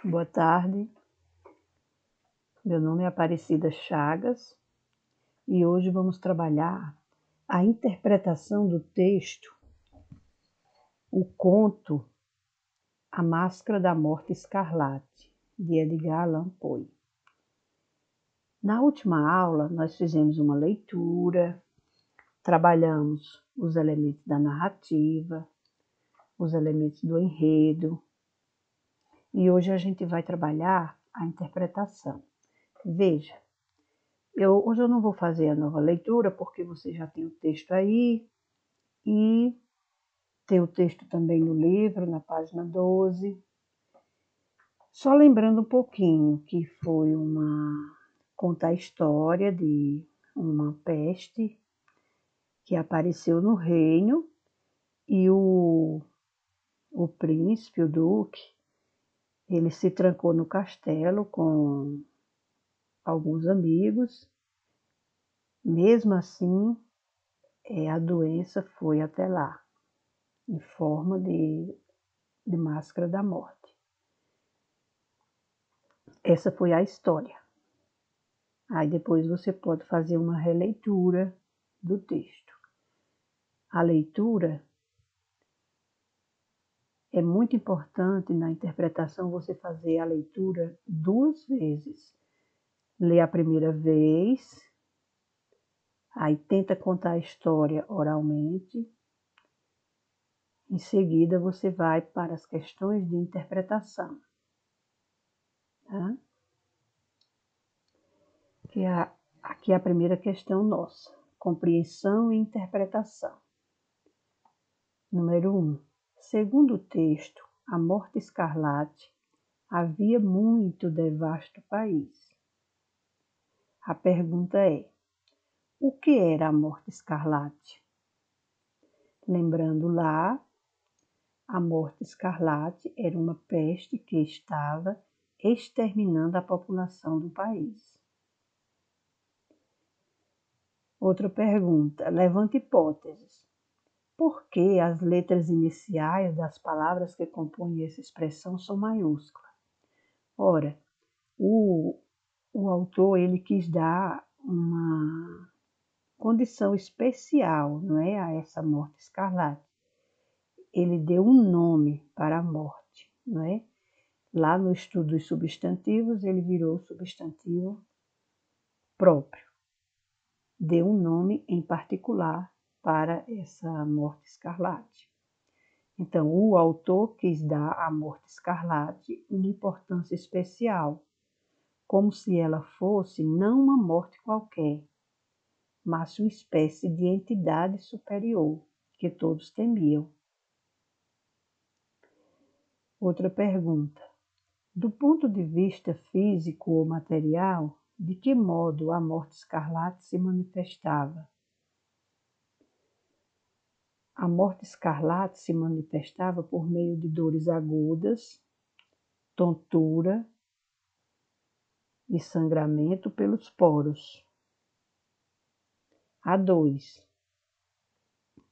Boa tarde, meu nome é Aparecida Chagas e hoje vamos trabalhar a interpretação do texto, o conto A Máscara da Morte Escarlate, de Edgar Allan Poe. Na última aula, nós fizemos uma leitura, trabalhamos os elementos da narrativa, os elementos do enredo, e hoje a gente vai trabalhar a interpretação. Veja, hoje eu não vou fazer a nova leitura, porque você já tem o texto aí, e tem o texto também no livro, na página 12. Só lembrando um pouquinho que foi conta a história de uma peste que apareceu no reino, e o príncipe, o duque, ele se trancou no castelo com alguns amigos. Mesmo assim, a doença foi até lá, em forma de máscara da morte. Essa foi a história. Aí depois você pode fazer uma releitura do texto. A leitura é muito importante na interpretação, você fazer a leitura 2 vezes. Lê a primeira vez, aí tenta contar a história oralmente. Em seguida, você vai para as questões de interpretação. Tá? Aqui é a primeira questão nossa, compreensão e interpretação. Número 1. Segundo o texto, a morte escarlate havia muito devasto país. A pergunta é: o que era a morte escarlate? Lembrando lá, a morte escarlate era uma peste que estava exterminando a população do país. Outra pergunta, levanta hipóteses. Por que as letras iniciais das palavras que compõem essa expressão são maiúsculas? Ora, o autor ele quis dar uma condição especial, não é, a essa morte escarlate. Ele deu um nome para a morte, não é? Lá no estudo dos substantivos, ele virou substantivo próprio. Deu um nome em particular para essa morte escarlate. Então, o autor quis dar à morte escarlate uma importância especial, como se ela fosse não uma morte qualquer, mas uma espécie de entidade superior que todos temiam. Outra pergunta. Do ponto de vista físico ou material, de que modo a morte escarlate se manifestava? A morte escarlate se manifestava por meio de dores agudas, tontura e sangramento pelos poros. A 2.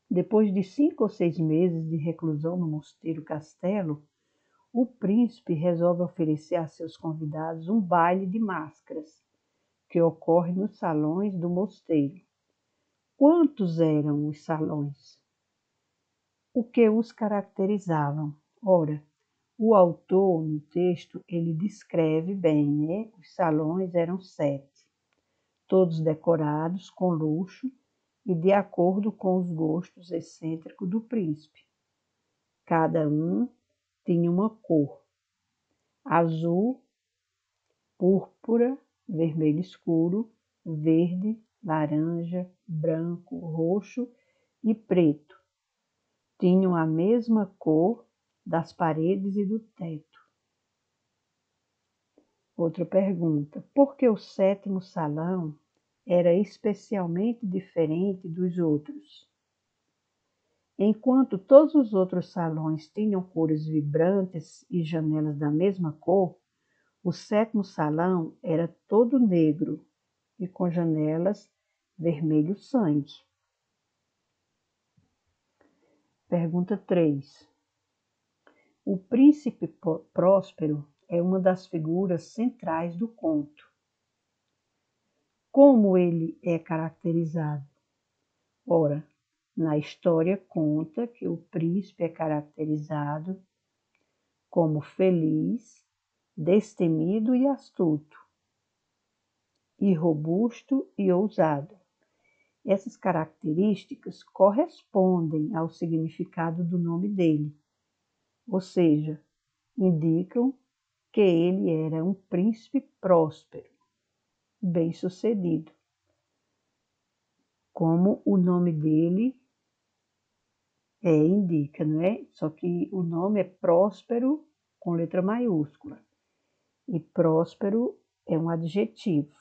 Depois de 5 ou 6 meses de reclusão no mosteiro castelo, o príncipe resolve oferecer a seus convidados um baile de máscaras, que ocorre nos salões do mosteiro. Quantos eram os salões? O que os caracterizavam? Ora, o autor, no texto, ele descreve bem, né? Os salões eram 7, todos decorados com luxo e de acordo com os gostos excêntricos do príncipe. Cada um tinha uma cor: azul, púrpura, vermelho escuro, verde, laranja, branco, roxo e preto. Tinham a mesma cor das paredes e do teto. Outra pergunta: por que o 7º salão era especialmente diferente dos outros? Enquanto todos os outros salões tinham cores vibrantes e janelas da mesma cor, o 7º salão era todo negro e com janelas vermelho sangue. Pergunta 3. O príncipe Próspero é uma das figuras centrais do conto. Como ele é caracterizado? Ora, na história conta que o príncipe é caracterizado como feliz, destemido e astuto, e robusto e ousado. Essas características correspondem ao significado do nome dele, ou seja, indicam que ele era um príncipe próspero, bem-sucedido, como o nome dele indica, não é? Só que o nome é Próspero com letra maiúscula, e próspero é um adjetivo.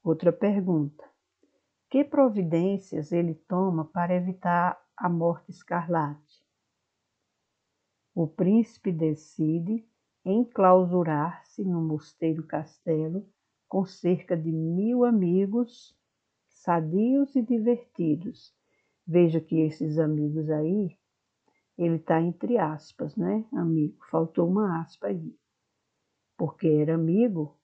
Outra pergunta: que providências ele toma para evitar a morte escarlate? O príncipe decide enclausurar-se no mosteiro castelo com cerca de 1000 amigos sadios e divertidos. Veja que esses amigos aí, ele está entre aspas, né? Amigo, faltou uma aspa aí. Porque era amigo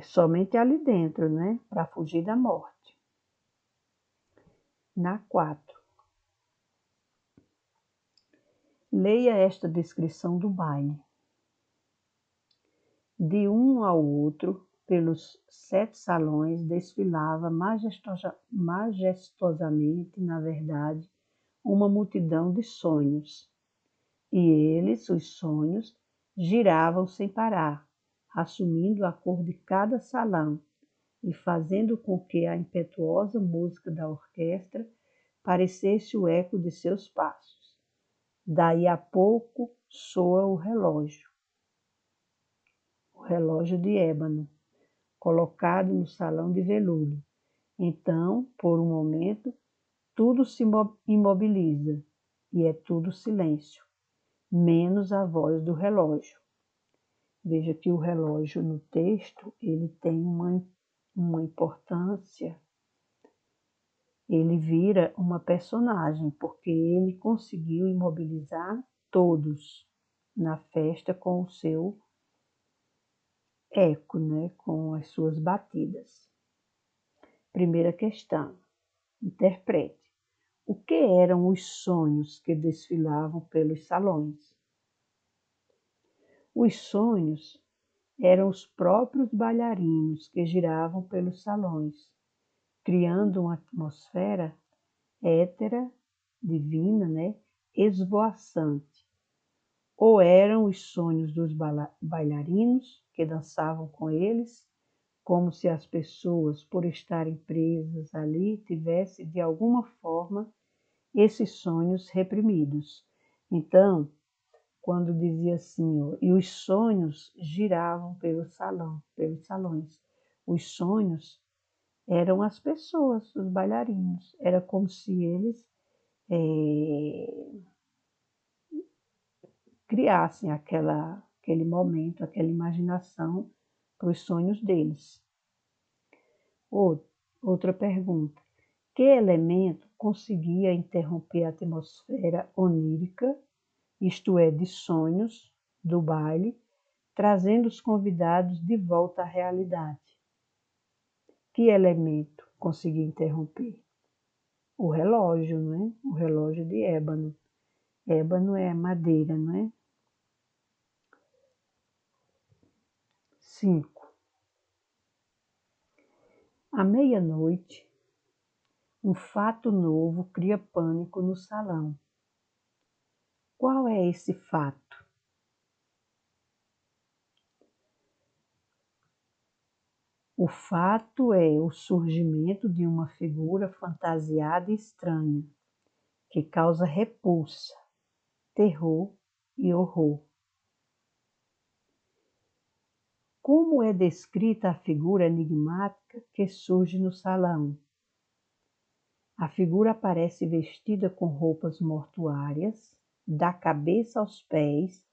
somente ali dentro, né? Para fugir da morte. Na 4. Leia esta descrição do baile. De um ao outro, pelos 7 salões, desfilava majestosamente, na verdade, uma multidão de sonhos. E eles, os sonhos, giravam sem parar, assumindo a cor de cada salão e fazendo com que a impetuosa música da orquestra parecesse o eco de seus passos. Daí a pouco soa o relógio de ébano, colocado no salão de veludo. Então, por um momento, tudo se imobiliza e é tudo silêncio, menos a voz do relógio. Veja que o relógio no texto, ele tem uma importância, ele vira uma personagem, porque ele conseguiu imobilizar todos na festa com o seu eco, né, com as suas batidas. Primeira questão, interprete. O que eram os sonhos que desfilavam pelos salões? Os sonhos eram os próprios bailarinos que giravam pelos salões, criando uma atmosfera étera, divina, né, esvoaçante. Ou eram os sonhos dos bailarinos que dançavam com eles, como se as pessoas, por estarem presas ali, tivessem de alguma forma esses sonhos reprimidos. Então, quando dizia assim, ó, e os sonhos giravam pelos salões. Os sonhos eram as pessoas, os bailarinos. Era como se eles criassem aquele momento, aquela imaginação para os sonhos deles. Outra pergunta. Que elemento conseguia interromper a atmosfera onírica, isto é, de sonhos, do baile, trazendo os convidados de volta à realidade? Que elemento conseguia interromper? O relógio, não é? O relógio de ébano. Ébano é madeira, não é? 5. À meia-noite, um fato novo cria pânico no salão. Qual é esse fato? O fato é o surgimento de uma figura fantasiada e estranha, que causa repulsa, terror e horror. Como é descrita a figura enigmática que surge no salão? A figura aparece vestida com roupas mortuárias, da cabeça aos pés,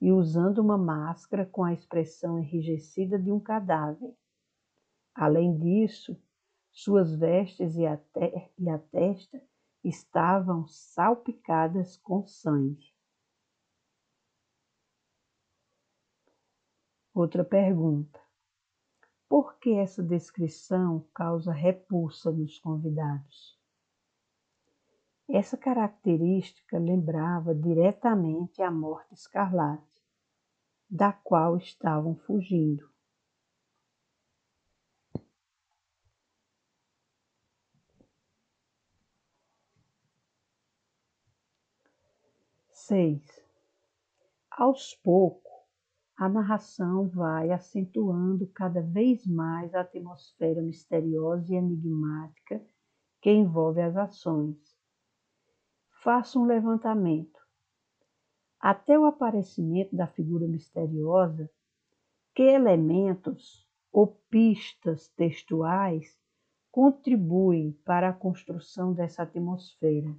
e usando uma máscara com a expressão enrijecida de um cadáver. Além disso, suas vestes e a testa estavam salpicadas com sangue. Outra pergunta. Por que essa descrição causa repulsa nos convidados? Essa característica lembrava diretamente a morte escarlate, da qual estavam fugindo. 6. Aos poucos, a narração vai acentuando cada vez mais a atmosfera misteriosa e enigmática que envolve as ações. Faça um levantamento. Até o aparecimento da figura misteriosa, que elementos ou pistas textuais contribuem para a construção dessa atmosfera?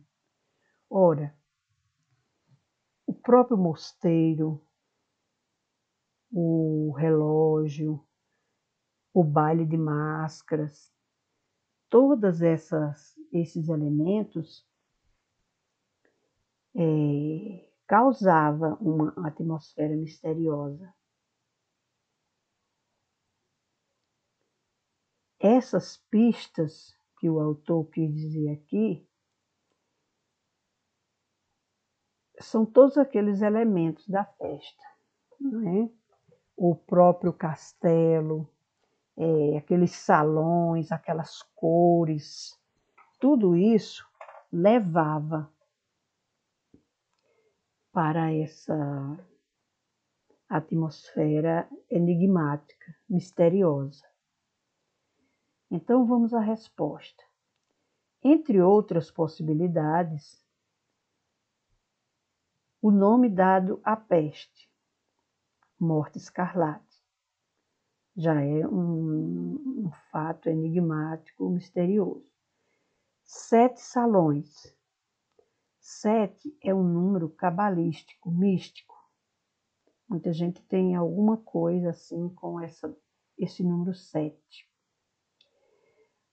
Ora, o próprio mosteiro, o relógio, o baile de máscaras, todos esses elementos causavam uma atmosfera misteriosa. Essas pistas que o autor quis dizer aqui são todos aqueles elementos da festa, não é? O próprio castelo, aqueles salões, aquelas cores, tudo isso levava para essa atmosfera enigmática, misteriosa. Então vamos à resposta. Entre outras possibilidades, o nome dado à peste, morte escarlate, já é um fato enigmático, misterioso. 7 salões. 7 é um número cabalístico, místico. Muita gente tem alguma coisa assim com esse número 7.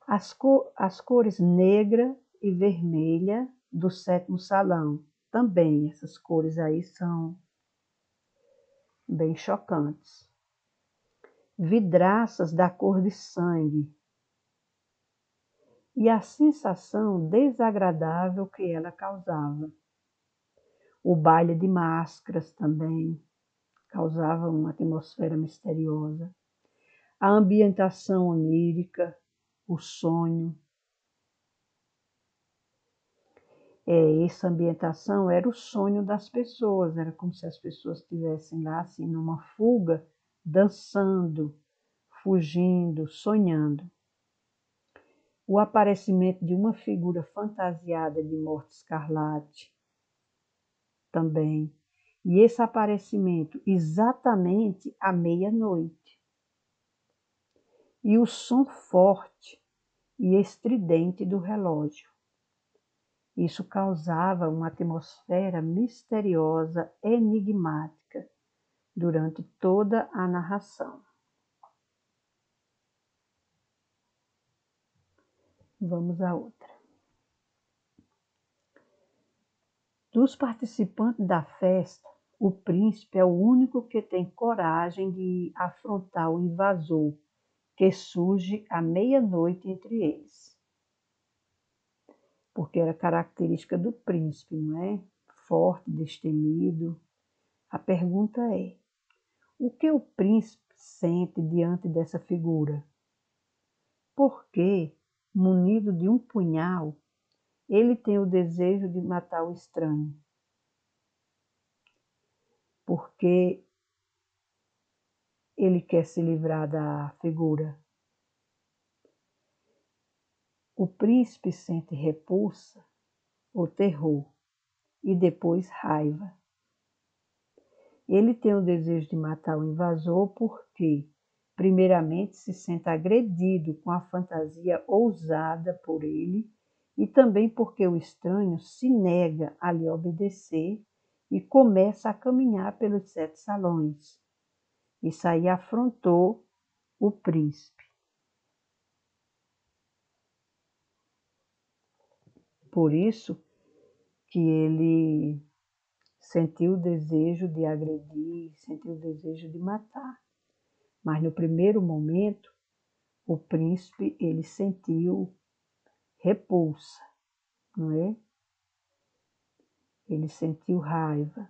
As cores negra e vermelha do 7º salão. Também essas cores aí são bem chocantes. Vidraças da cor de sangue. E a sensação desagradável que ela causava. O baile de máscaras também causava uma atmosfera misteriosa. A ambientação onírica, o sonho. Essa ambientação era o sonho das pessoas, era como se as pessoas estivessem lá assim numa fuga, dançando, fugindo, sonhando. O aparecimento de uma figura fantasiada de morte escarlate também. E esse aparecimento exatamente à meia-noite. E o som forte e estridente do relógio. Isso causava uma atmosfera misteriosa, enigmática, durante toda a narração. Vamos à outra. Dos participantes da festa, o príncipe é o único que tem coragem de afrontar o invasor, que surge à meia-noite entre eles. Porque era característica do príncipe, não é? Forte, destemido. A pergunta é: o que o príncipe sente diante dessa figura? Por que, munido de um punhal, ele tem o desejo de matar o estranho? Porque ele quer se livrar da figura. O príncipe sente repulsa ou terror e depois raiva. Ele tem o desejo de matar o invasor porque, primeiramente, se sente agredido com a fantasia ousada por ele e também porque o estranho se nega a lhe obedecer e começa a caminhar pelos 7 salões. Isso aí afrontou o príncipe. Por isso que ele sentiu o desejo de agredir, sentiu o desejo de matar. Mas no primeiro momento, o príncipe ele sentiu repulsa, não é? Ele sentiu raiva.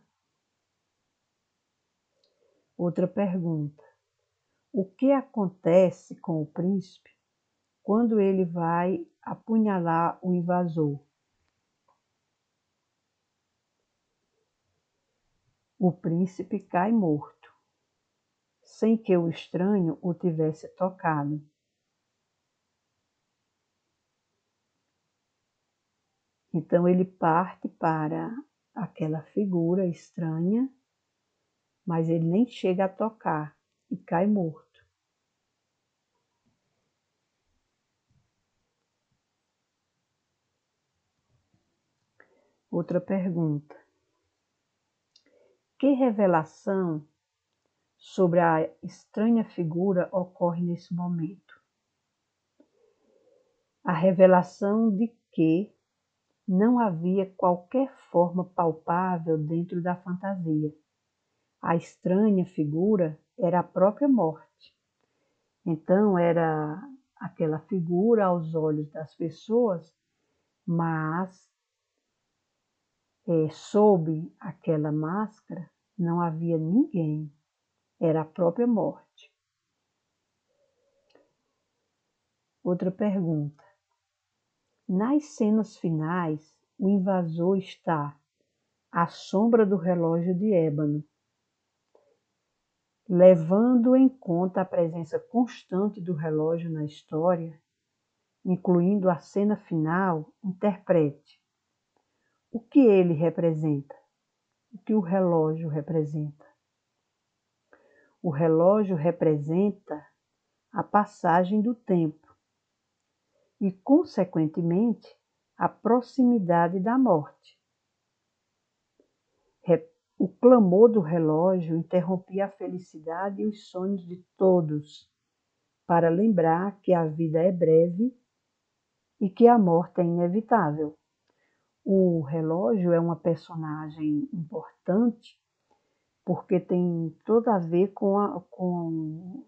Outra pergunta: o que acontece com o príncipe quando ele vai apunhalar o invasor? O príncipe cai morto, sem que o estranho o tivesse tocado. Então ele parte para aquela figura estranha, mas ele nem chega a tocar e cai morto. Outra pergunta: que revelação sobre a estranha figura ocorre nesse momento? A revelação de que não havia qualquer forma palpável dentro da fantasia. A estranha figura era a própria morte. Então era aquela figura aos olhos das pessoas, mas sob aquela máscara não havia ninguém. Era a própria morte. Outra pergunta: nas cenas finais, o invasor está à sombra do relógio de ébano, levando em conta a presença constante do relógio na história, incluindo a cena final, interprete o que ele representa, o que o relógio representa. O relógio representa a passagem do tempo e, consequentemente, a proximidade da morte. O clamor do relógio interrompia a felicidade e os sonhos de todos, para lembrar que a vida é breve e que a morte é inevitável. O relógio é uma personagem importante porque tem tudo a ver com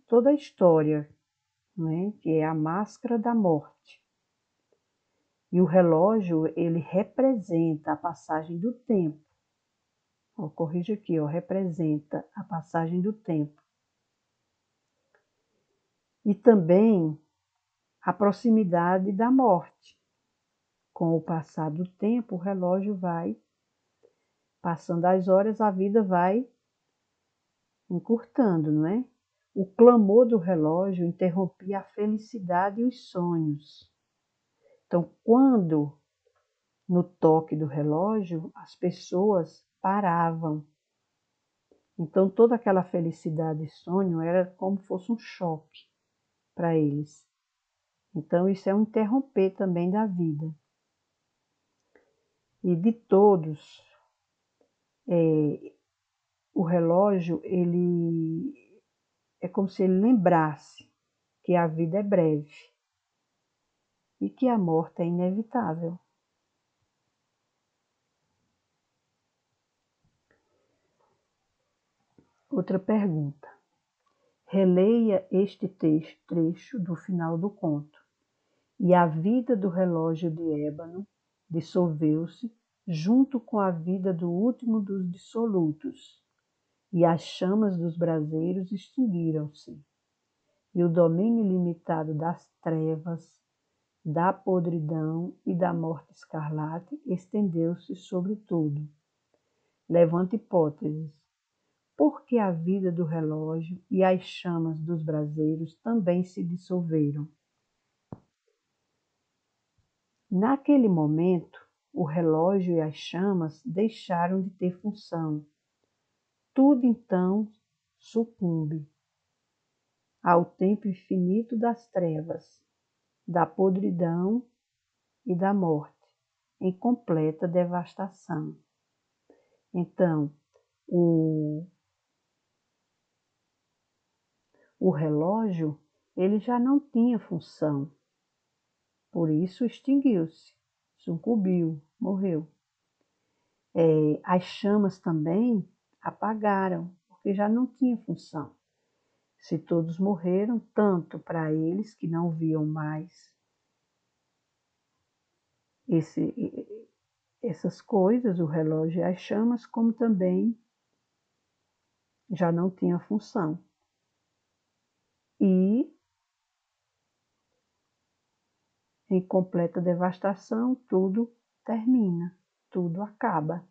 toda a história, né? Que é a máscara da morte. E o relógio, ele representa a passagem do tempo. Corrija aqui, representa a passagem do tempo. E também a proximidade da morte. Com o passar do tempo, o relógio vai passando as horas, a vida vai encurtando, não é? O clamor do relógio interrompia a felicidade e os sonhos. Então, quando no toque do relógio, as pessoas paravam. Então, toda aquela felicidade e sonho era como se fosse um choque para eles. Então, isso é um interromper também da vida. E de todos, o relógio, ele é como se ele lembrasse que a vida é breve e que a morte é inevitável. Outra pergunta. Releia este trecho do final do conto. E a vida do relógio de ébano dissolveu-se junto com a vida do último dos dissolutos, e as chamas dos braseiros extinguiram-se, e o domínio ilimitado das trevas, da podridão e da morte escarlate estendeu-se sobre tudo. Levanta hipóteses. Por que a vida do relógio e as chamas dos braseiros também se dissolveram? Naquele momento, o relógio e as chamas deixaram de ter função. Tudo então sucumbe ao tempo infinito das trevas, da podridão e da morte, em completa devastação. Então, o relógio ele já não tinha função, por isso extinguiu-se, sucumbiu, morreu. As chamas também apagaram, porque já não tinha função. Se todos morreram, tanto para eles que não viam mais essas coisas, o relógio e as chamas, como também já não tinha função. E, em completa devastação, tudo termina, tudo acaba.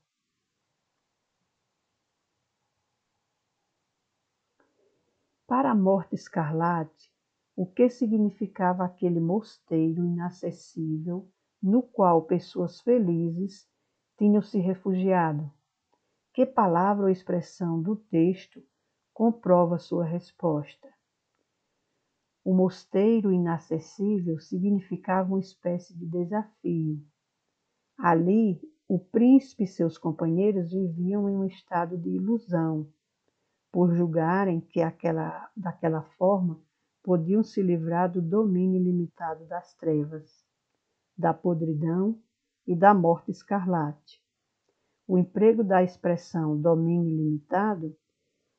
Para a Morte Escarlate, o que significava aquele mosteiro inacessível no qual pessoas felizes tinham se refugiado? Que palavra ou expressão do texto comprova sua resposta? O mosteiro inacessível significava uma espécie de desafio. Ali, o príncipe e seus companheiros viviam em um estado de ilusão, por julgarem que daquela forma podiam se livrar do domínio ilimitado das trevas, da podridão e da morte escarlate. O emprego da expressão domínio ilimitado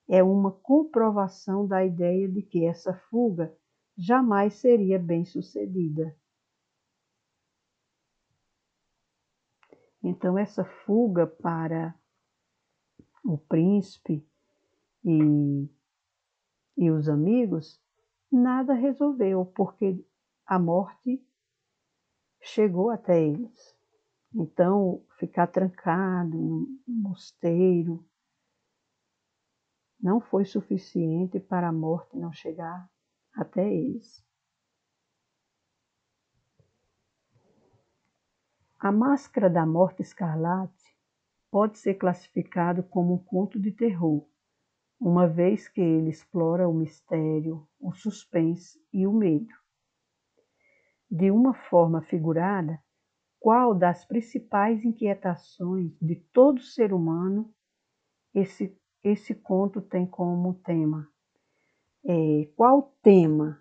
é uma comprovação da ideia de que essa fuga jamais seria bem-sucedida. Então, essa fuga para o príncipe e os amigos, nada resolveu, porque a morte chegou até eles. Então, ficar trancado no mosteiro não foi suficiente para a morte não chegar até eles. A Máscara da Morte Escarlate pode ser classificado como um conto de terror, uma vez que ele explora o mistério, o suspense e o medo. De uma forma figurada, qual das principais inquietações de todo ser humano esse conto tem como tema? Qual o tema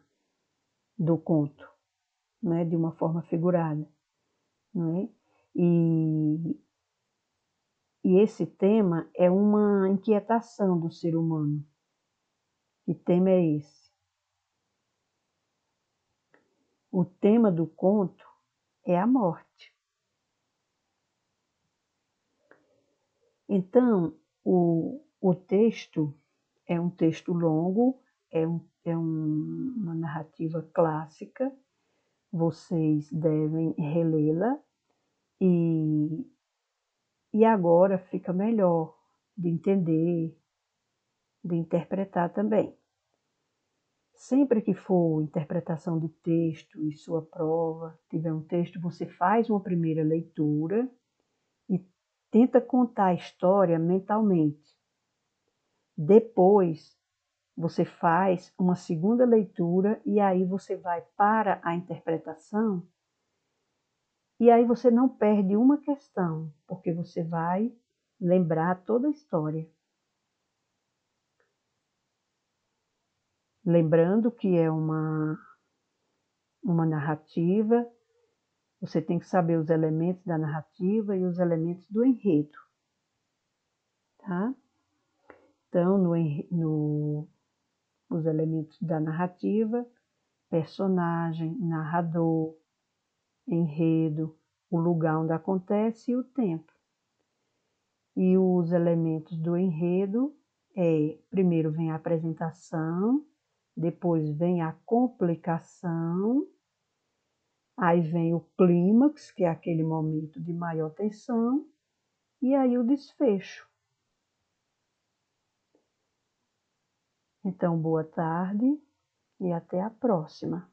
do conto? Não é? De uma forma figurada. Não é? E esse tema é uma inquietação do ser humano. Que tema é esse? O tema do conto é a morte. Então, o texto é um texto longo, uma narrativa clássica, vocês devem relê-la e agora fica melhor de entender, de interpretar também. Sempre que for interpretação de texto e sua prova, tiver um texto, você faz uma primeira leitura e tenta contar a história mentalmente. Depois, você faz uma segunda leitura e aí você vai para a interpretação e aí você não perde uma questão, porque você vai lembrar toda a história. Lembrando que é uma narrativa, você tem que saber os elementos da narrativa e os elementos do enredo. Tá? Então, os elementos da narrativa, personagem, narrador, enredo, o lugar onde acontece e o tempo. E os elementos do enredo primeiro vem a apresentação, depois vem a complicação, aí vem o clímax, que é aquele momento de maior tensão, e aí o desfecho. Então, boa tarde e até a próxima.